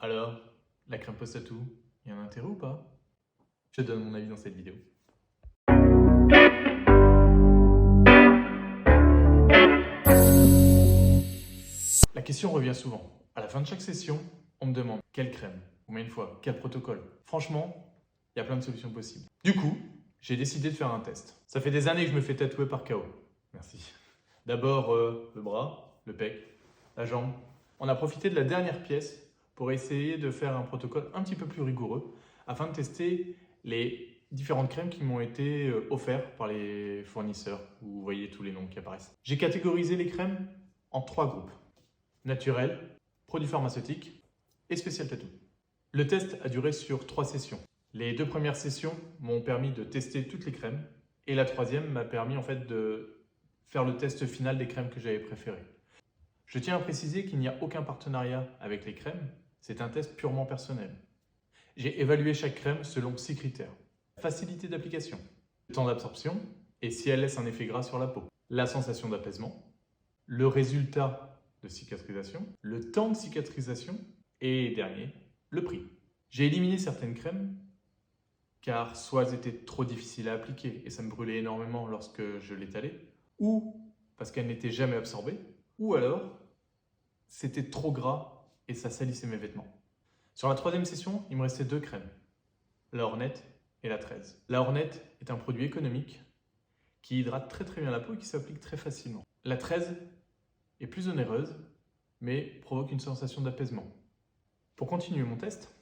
Alors, la crème post-tatou, il y a un intérêt ou pas? Je te donne mon avis dans cette vidéo. La question revient souvent. À la fin de chaque session, on me demande quelle crème, combien de fois, quel protocole. Franchement, il y a plein de solutions possibles. Du coup, j'ai décidé de faire un test. Ça fait des années que je me fais tatouer par KO. Merci. D'abord le bras, le pec, la jambe. On a profité de la dernière pièce pour essayer de faire un protocole un petit peu plus rigoureux afin de tester les différentes crèmes qui m'ont été offertes par les fournisseurs. Vous voyez tous les noms qui apparaissent. J'ai catégorisé les crèmes en 3 groupes. Naturel, produits pharmaceutiques et spécial tattoo. Le test a duré sur 3 sessions. Les 2 premières sessions m'ont permis de tester toutes les crèmes et la 3e m'a permis en fait de faire le test final des crèmes que j'avais préférées. Je tiens à préciser qu'il n'y a aucun partenariat avec les crèmes, c'est un test purement personnel. J'ai évalué chaque crème selon 6 critères. Facilité d'application, le temps d'absorption et si elle laisse un effet gras sur la peau, la sensation d'apaisement, le résultat de cicatrisation, le temps de cicatrisation et dernier, le prix. J'ai éliminé certaines crèmes car soit elles étaient trop difficiles à appliquer et ça me brûlait énormément lorsque je l'étalais, ou parce qu'elles n'étaient jamais absorbées, ou alors c'était trop gras et ça salissait mes vêtements. Sur la 3e session, il me restait 2 crèmes, la Hornet et la 13. La Hornet est un produit économique qui hydrate très bien la peau et qui s'applique très facilement. La 13 est plus onéreuse, mais provoque une sensation d'apaisement. Pour continuer mon test,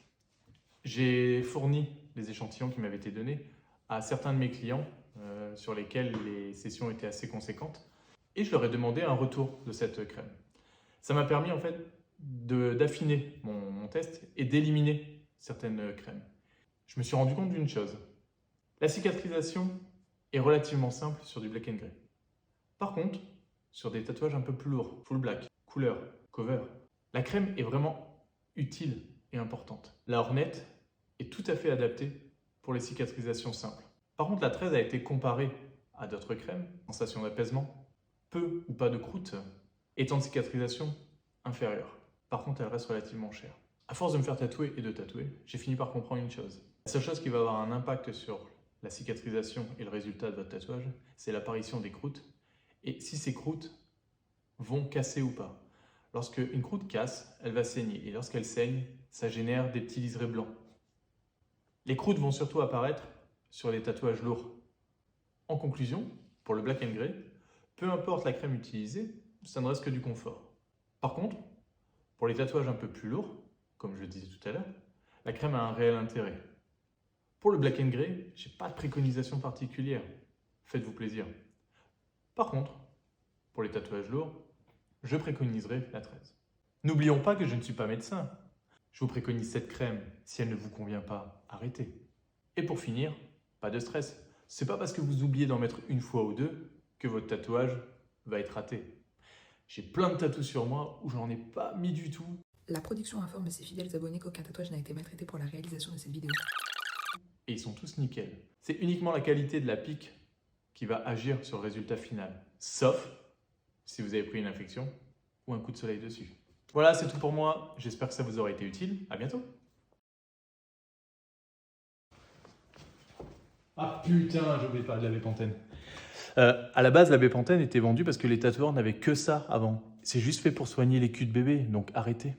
j'ai fourni les échantillons qui m'avaient été donnés à certains de mes clients sur lesquels les sessions étaient assez conséquentes et je leur ai demandé un retour de cette crème. Ça m'a permis en fait d'affiner mon test et d'éliminer certaines crèmes. Je me suis rendu compte d'une chose. La cicatrisation est relativement simple sur du black and grey. Par contre, sur des tatouages un peu plus lourds, full black, couleur, cover, la crème est vraiment utile et importante. La Hornet est tout à fait adaptée pour les cicatrisations simples. Par contre, la 13 a été comparée à d'autres crèmes, sensation d'apaisement, peu ou pas de croûte, et temps de cicatrisation inférieur. Par contre, elle reste relativement chère. À force de me faire tatouer et de tatouer, j'ai fini par comprendre une chose. La seule chose qui va avoir un impact sur la cicatrisation et le résultat de votre tatouage, c'est l'apparition des croûtes. Et si ces croûtes vont casser ou pas. Lorsque une croûte casse, elle va saigner. Et lorsqu'elle saigne, ça génère des petits liserés blancs. Les croûtes vont surtout apparaître sur les tatouages lourds. En conclusion, pour le black and grey, peu importe la crème utilisée, ça ne reste que du confort. Par contre, pour les tatouages un peu plus lourds, comme je le disais tout à l'heure, la crème a un réel intérêt. Pour le black and grey, je n'ai pas de préconisation particulière. Faites-vous plaisir. Par contre, pour les tatouages lourds, je préconiserai la 13. N'oublions pas que je ne suis pas médecin. Je vous préconise cette crème. Si elle ne vous convient pas, arrêtez. Et pour finir, pas de stress. C'est pas parce que vous oubliez d'en mettre une fois ou deux que votre tatouage va être raté. J'ai plein de tatous sur moi où j'en ai pas mis du tout. La production informe ses fidèles abonnés qu'aucun tatouage n'a été maltraité pour la réalisation de cette vidéo. Et ils sont tous nickel. C'est uniquement la qualité de la pique qui va agir sur le résultat final. Sauf si vous avez pris une infection ou un coup de soleil dessus. Voilà, c'est tout pour moi. J'espère que ça vous aura été utile. À bientôt. Ah putain, j'ai oublié de parler de la bépantène. À la base, la bépantène était vendue parce que les tatoueurs n'avaient que ça avant. C'est juste fait pour soigner les culs de bébé, donc arrêtez.